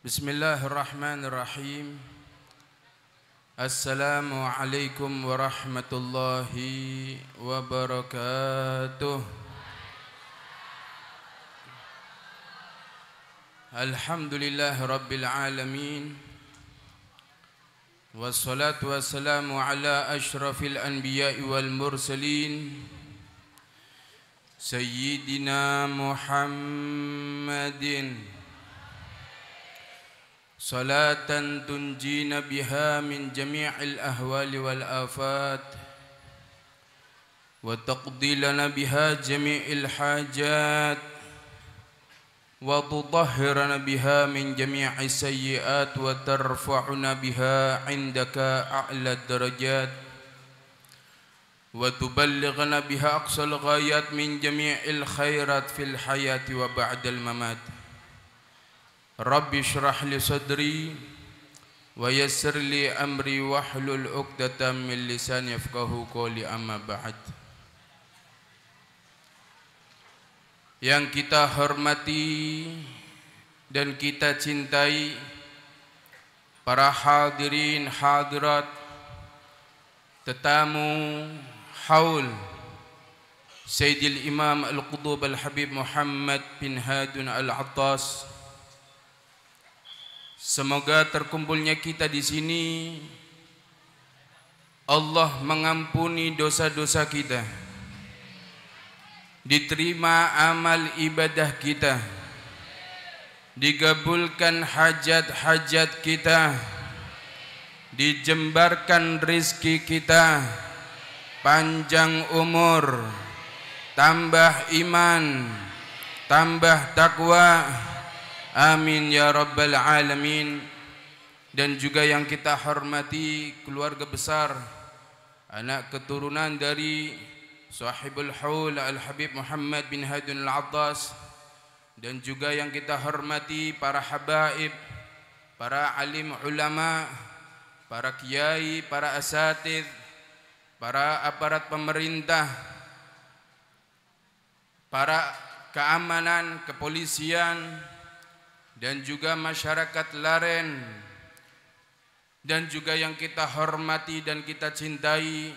Bismillahirrahmanirrahim. Assalamualaikum warahmatullahi wabarakatuh. Alhamdulillahi rabbil alamin. Wassalatu wassalamu ala ashrafil anbiya'i wal mursalin Sayyidina Muhammadin salatan tunjina biha min jami'il ahwali wal afat wa taqdi lana biha jami'il hajat wa tutahhirana biha min jami'is sayyi'at wa tarfa'una biha 'indaka a'la darajat wa tuballighana biha aqsal ghayat min jami'il khairat fil hayati wa ba'dal mamat. Rabbi shrah li sadri wa yassir li amri wahlul 'uqdatam min lisani yafqahu qawli, amma ba'd. Yang kita hormati dan kita cintai para hadirin hadirat, tetamu haul Sayyidil Imam Al-Qutub Al-Habib Muhammad bin Hadun Al-Attas, semoga terkumpulnya kita di sini Allah mengampuni dosa-dosa kita, diterima amal ibadah kita, digabulkan hajat-hajat kita, dijembarkan rizki kita, panjang umur, tambah iman, tambah takwa. Amin ya rabbal alamin. Dan juga yang kita hormati keluarga besar, anak keturunan dari Sahibul Haul Al-Habib Muhammad bin Hadun Al-Attas, dan juga yang kita hormati para habaib, para alim ulama, para kiai, para asatidz, para aparat pemerintah, para keamanan, kepolisian, dan juga masyarakat Laren, dan juga yang kita hormati dan kita cintai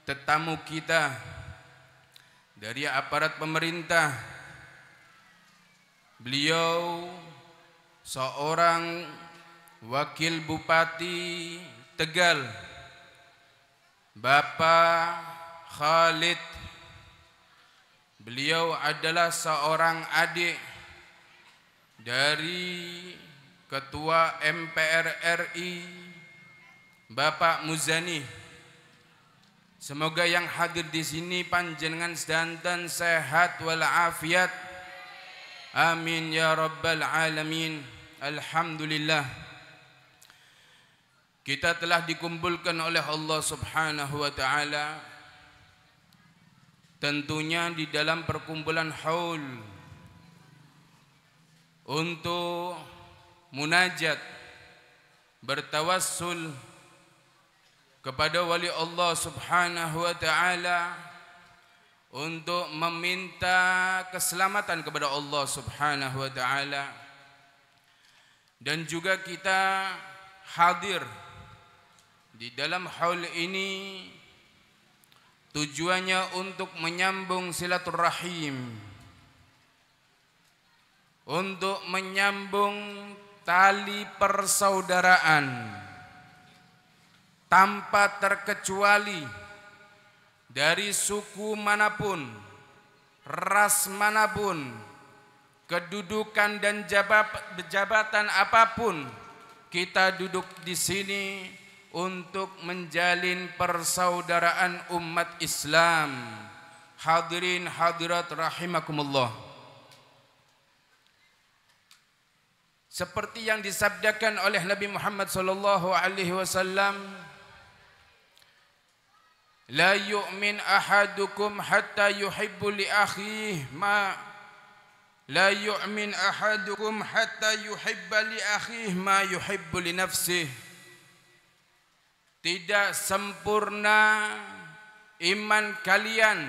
tetamu kita dari aparat pemerintah. Beliau seorang wakil Bupati Tegal, Bapak Khalid. Beliau adalah seorang adik dari Ketua MPR RI Bapak Muzani. Semoga yang hadir di sini panjenengan sedanten sehat walafiat. Amin ya rabbal alamin. Alhamdulillah, kita telah dikumpulkan oleh Allah Subhanahu wa taala tentunya di dalam perkumpulan haul untuk munajat, bertawassul kepada wali Allah Subhanahu wa taala untuk meminta keselamatan kepada Allah Subhanahu wa taala. Dan juga kita hadir di dalam haul ini tujuannya untuk menyambung silaturahim, untuk menyambung tali persaudaraan tanpa terkecuali dari suku manapun, ras manapun, kedudukan dan jabatan apapun. Kita duduk di sini untuk menjalin persaudaraan umat Islam. Hadirin hadirat rahimakumullah. Seperti yang disabdakan oleh Nabi Muhammad sallallahu alaihi wasallam, la yu'min ahadukum hatta yuhibbu li akhihi ma la yu'min ahadukum hatta yuhibba li akhihi ma yuhibbu li nafsihi. Tidak sempurna iman kalian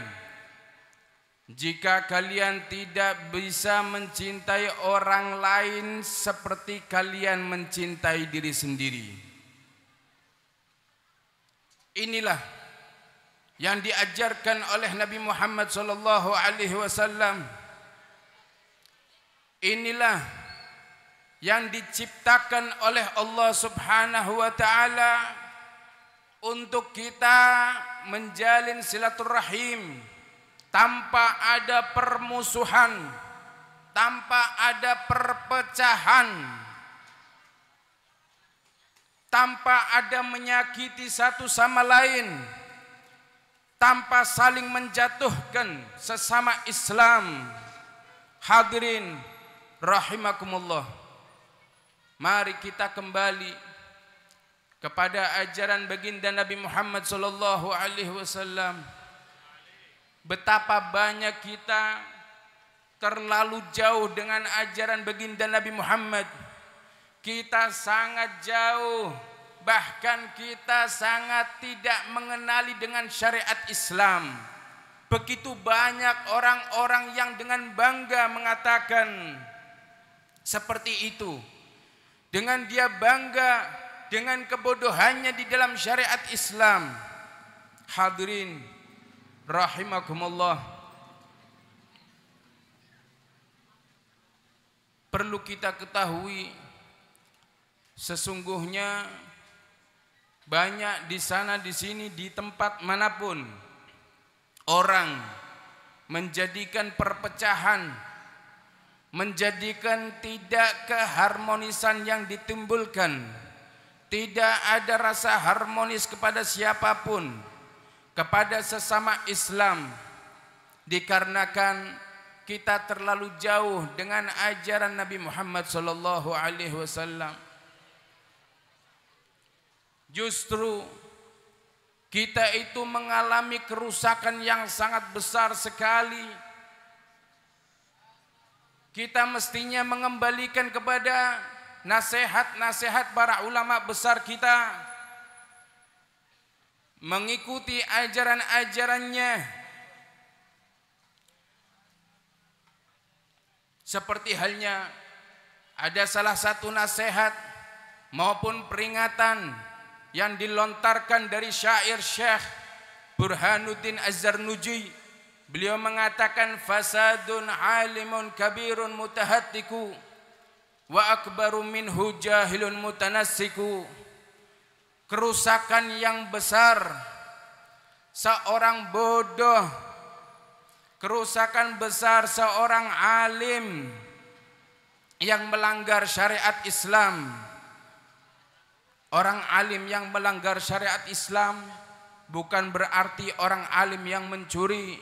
jika kalian tidak bisa mencintai orang lain seperti kalian mencintai diri sendiri. Inilah yang diajarkan oleh Nabi Muhammad sallallahu alaihi wasallam. Inilah yang diciptakan oleh Allah Subhanahu wa taala untuk kita menjalin silaturahim tanpa ada permusuhan, tanpa ada perpecahan, tanpa ada menyakiti satu sama lain, tanpa saling menjatuhkan sesama Islam. Hadirin rahimakumullah, mari kita kembali kepada ajaran baginda Nabi Muhammad sallallahu alaihi wasallam. Betapa banyak kita terlalu jauh dengan ajaran baginda Nabi Muhammad. Kita sangat jauh, bahkan kita sangat tidak mengenali dengan syariat Islam. Begitu banyak orang-orang yang dengan bangga mengatakan seperti itu. Dengan dia bangga dengan kebodohannya di dalam syariat Islam. Hadirin rahimakumullah, perlu kita ketahui sesungguhnya banyak di sana di sini di tempat manapun orang menjadikan perpecahan, menjadikan tidak keharmonisan yang ditimbulkan, tidak ada rasa harmonis kepada siapapun, kepada sesama Islam, dikarenakan kita terlalu jauh dengan ajaran Nabi Muhammad sallallahu alaihi wasallam. Justru kita itu mengalami kerusakan yang sangat besar sekali. Kita mestinya mengembalikan kepada nasihat-nasihat para ulama besar kita, mengikuti ajaran-ajarannya. Seperti halnya ada salah satu nasihat maupun peringatan yang dilontarkan dari syair Syekh Burhanuddin Az-Zarnuji. Beliau mengatakan, fasadun alimun kabirun mutahattiku wa akbaru minhu jahilun mutanassiku. Kerusakan yang besar, seorang bodoh. Kerusakan besar seorang alim yang melanggar syariat Islam. Orang alim yang melanggar syariat Islam bukan berarti orang alim yang mencuri,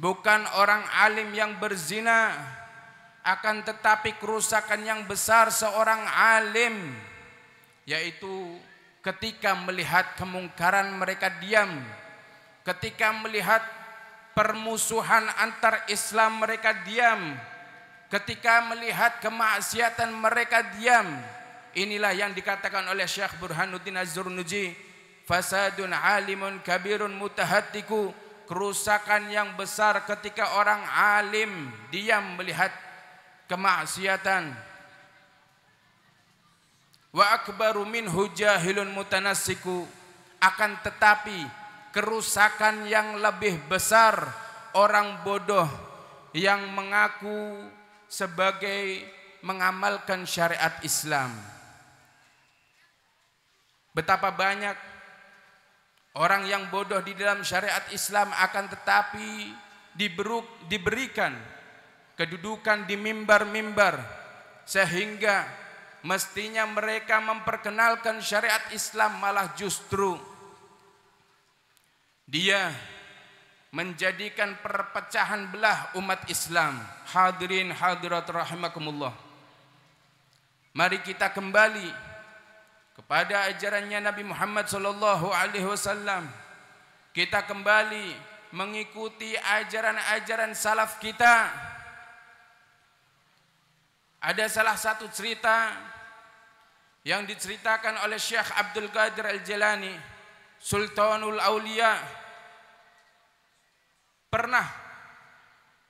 bukan orang alim yang berzina, akan tetapi kerusakan yang besar seorang alim yaitu ketika melihat kemungkaran mereka diam, ketika melihat permusuhan antar Islam mereka diam, ketika melihat kemaksiatan mereka diam. Inilah yang dikatakan oleh Syekh Burhanuddin Az-Zarnuji, fasadun alimun kabirun mutahattiku. Kerusakan yang besar ketika orang alim diam melihat kemaksiatan. Wa akbaru minhu jahilun mutanassiku. Akan tetapi kerusakan yang lebih besar orang bodoh yang mengaku sebagai mengamalkan syariat Islam. Betapa banyak orang yang bodoh di dalam syariat Islam akan tetapi diberikan kedudukan di mimbar-mimbar sehingga mestinya mereka memperkenalkan syariat Islam, malah justru dia menjadikan perpecahan belah umat Islam. Hadirin hadirat rahimakumullah, mari kita kembali kepada ajarannya Nabi Muhammad sallallahu alaihi wasallam. Kita kembali mengikuti ajaran-ajaran salaf kita. Ada salah satu cerita yang diceritakan oleh Syekh Abdul Qadir Al-Jilani, Sultanul Aulia, pernah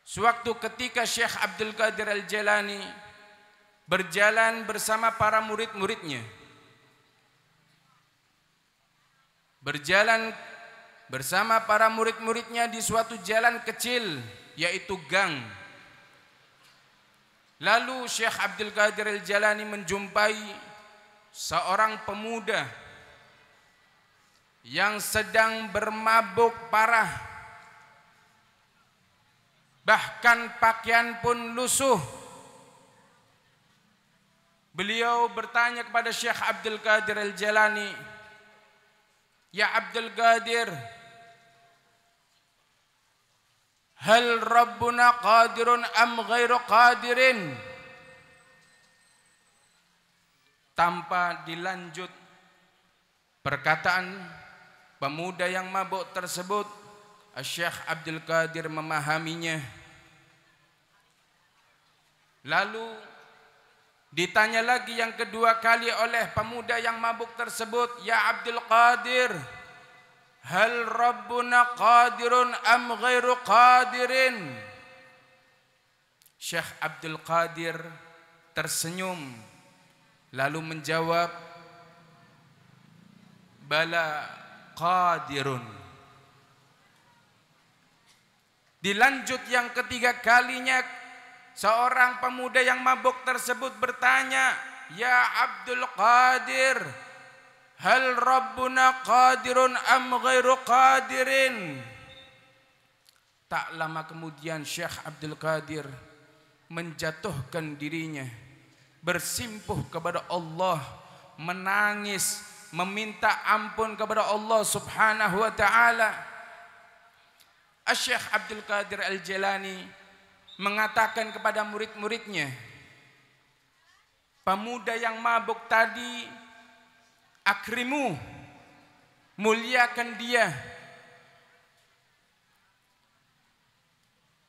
sewaktu ketika Syekh Abdul Qadir Al-Jailani berjalan bersama para murid-muridnya, berjalan bersama para murid-muridnya di suatu jalan kecil, yaitu gang. Lalu Syekh Abdul Qadir Al-Jailani menjumpai seorang pemuda yang sedang bermabuk parah, bahkan pakaian pun lusuh. Beliau bertanya kepada Syekh Abdul Qadir Al-Jailani, "Ya Abdul Qadir, hal Rabbuna qadirun am ghairu qadirin?" Tanpa dilanjut perkataan pemuda yang mabuk tersebut, Syekh Abdul Qadir memahaminya. Lalu ditanya lagi yang kedua kali oleh pemuda yang mabuk tersebut, "Ya Abdul Qadir, hal Rabbuna qadirun am ghairu qadirin?" Syekh Abdul Qadir tersenyum lalu menjawab, "Bala qadirun." Dilanjut yang ketiga kalinya, seorang pemuda yang mabuk tersebut bertanya, "Ya Abdul Qadir, hal Rabbuna qadirun am ghairu qadirin?" Tak lama kemudian Syekh Abdul Qadir menjatuhkan dirinya, bersimpuh kepada Allah, menangis, meminta ampun kepada Allah Subhanahu wa taala. Syekh Abdul Qadir Al-Jailani mengatakan kepada murid-muridnya, "Pemuda yang mabuk tadi, akrimu, muliakan dia.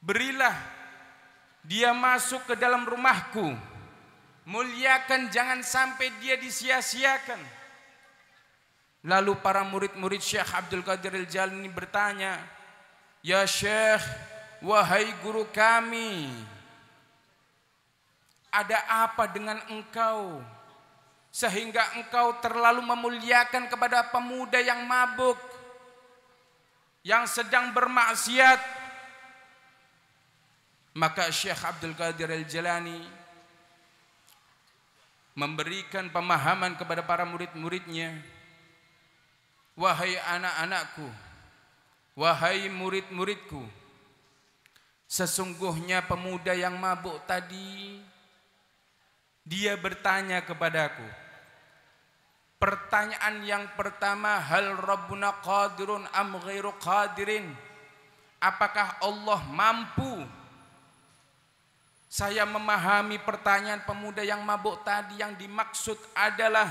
Berilah dia masuk ke dalam rumahku. Muliakan, jangan sampai dia disia-siakan." Lalu para murid-murid Syekh Abdul Qadir Al-Jailani bertanya, "Ya Syekh, wahai guru kami, ada apa dengan engkau sehingga engkau terlalu memuliakan kepada pemuda yang mabuk, yang sedang bermaksiat?" Maka Syekh Abdul Qadir Al-Jailani memberikan pemahaman kepada para murid-muridnya, "Wahai anak-anakku, wahai murid-muridku, sesungguhnya pemuda yang mabuk tadi, dia bertanya kepadaku. Pertanyaan yang pertama, hal Rabbuna qadirun am ghairu qadirin? Apakah Allah mampu?" Saya memahami pertanyaan pemuda yang mabuk tadi, yang dimaksud adalah,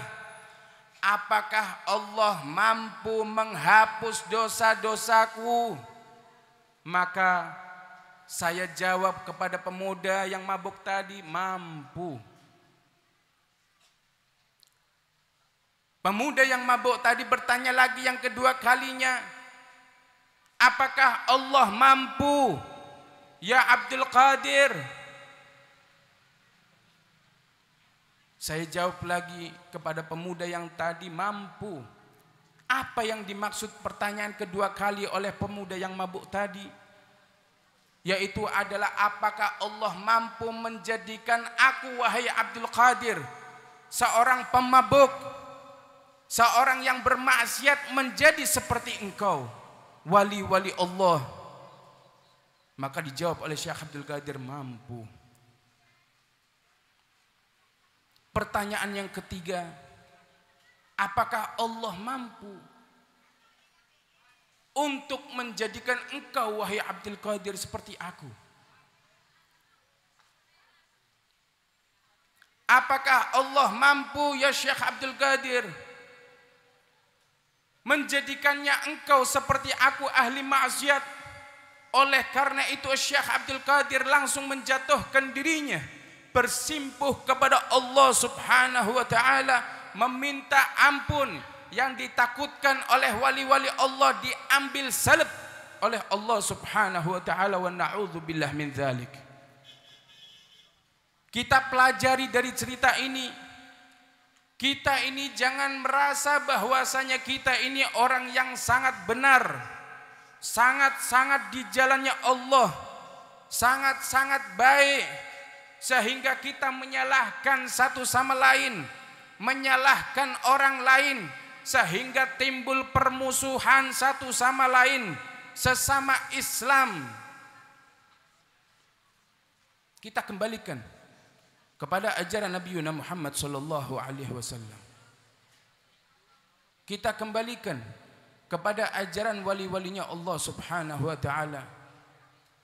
apakah Allah mampu menghapus dosa-dosaku? Maka saya jawab kepada pemuda yang mabuk tadi, mampu. Pemuda yang mabuk tadi bertanya lagi yang kedua kalinya, apakah Allah mampu, ya Abdul Qadir? Saya jawab lagi kepada pemuda yang tadi, mampu. Apa yang dimaksud pertanyaan kedua kali oleh pemuda yang mabuk tadi? Yaitu adalah, apakah Allah mampu menjadikan aku, wahai Abdul Qadir, seorang pemabuk, seorang yang bermaksiat, menjadi seperti engkau, wali-wali Allah? Maka dijawab oleh Syekh Abdul Qadir, mampu. Pertanyaan yang ketiga, apakah Allah mampu untuk menjadikan engkau, wahai Abdul Qadir, seperti aku? Apakah Allah mampu, ya Syekh Abdul Qadir, menjadikannya engkau seperti aku, ahli maksiat? Oleh karena itu Syekh Abdul Qadir langsung menjatuhkan dirinya, bersimpuh kepada Allah Subhanahu wa taala, meminta ampun. Yang ditakutkan oleh wali-wali Allah diambil salib oleh Allah Subhanahu wa taala, wa na'udzubillah min dzalik. Kita pelajari dari cerita ini. Kita ini jangan merasa bahwasanya kita ini orang yang sangat benar, sangat-sangat di jalannya Allah, sangat-sangat baik, sehingga kita menyalahkan satu sama lain, menyalahkan orang lain, sehingga timbul permusuhan satu sama lain sesama Islam. Kita kembalikan kepada ajaran Nabi Muhammad sallallahu alaihi wasallam. Kita kembalikan kepada ajaran wali-walinya Allah Subhanahu wa taala.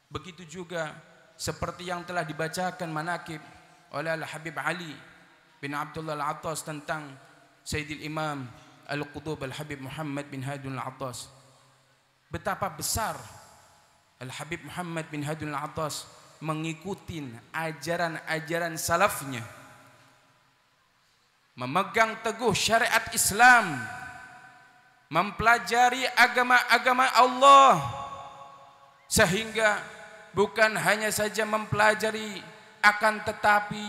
Begitu juga seperti yang telah dibacakan manaqib oleh Al-Habib Ali bin Abdullah Al-Attas tentang Sayyidil Imam Al-Qutub Al-Habib Muhammad bin Hadun Al-Attas. Betapa besar Al-Habib Muhammad bin Hadun Al-Attas mengikuti ajaran-ajaran salafnya, memegang teguh syariat Islam, mempelajari agama-agama Allah, sehingga bukan hanya saja mempelajari, akan tetapi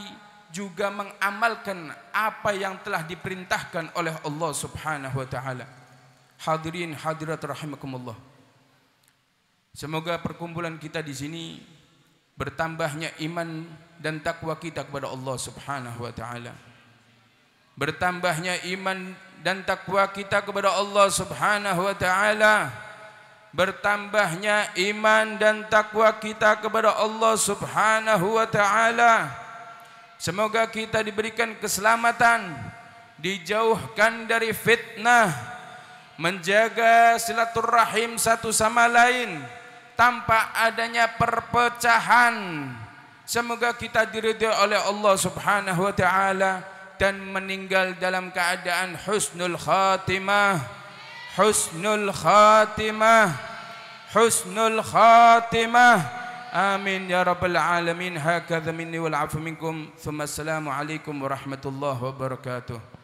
juga mengamalkan apa yang telah diperintahkan oleh Allah Subhanahu wa taala. Hadirin hadirat rahimakumullah. Semoga perkumpulan kita di sini bertambahnya iman dan takwa kita kepada Allah Subhanahu wa taala. Bertambahnya iman dan takwa kita kepada Allah Subhanahu wa taala. Bertambahnya iman dan takwa kita kepada Allah Subhanahu wa taala. Semoga kita diberikan keselamatan, dijauhkan dari fitnah, menjaga silaturahim satu sama lain tanpa adanya perpecahan. Semoga kita diridhai oleh Allah Subhanahu wa taala dan meninggal dalam keadaan husnul khatimah. Husnul khatimah. Husnul khatimah. Amin ya rabbal alamin. Hakadha minni wal afu minkum. Thumma assalamu alaikum warahmatullahi wabarakatuh.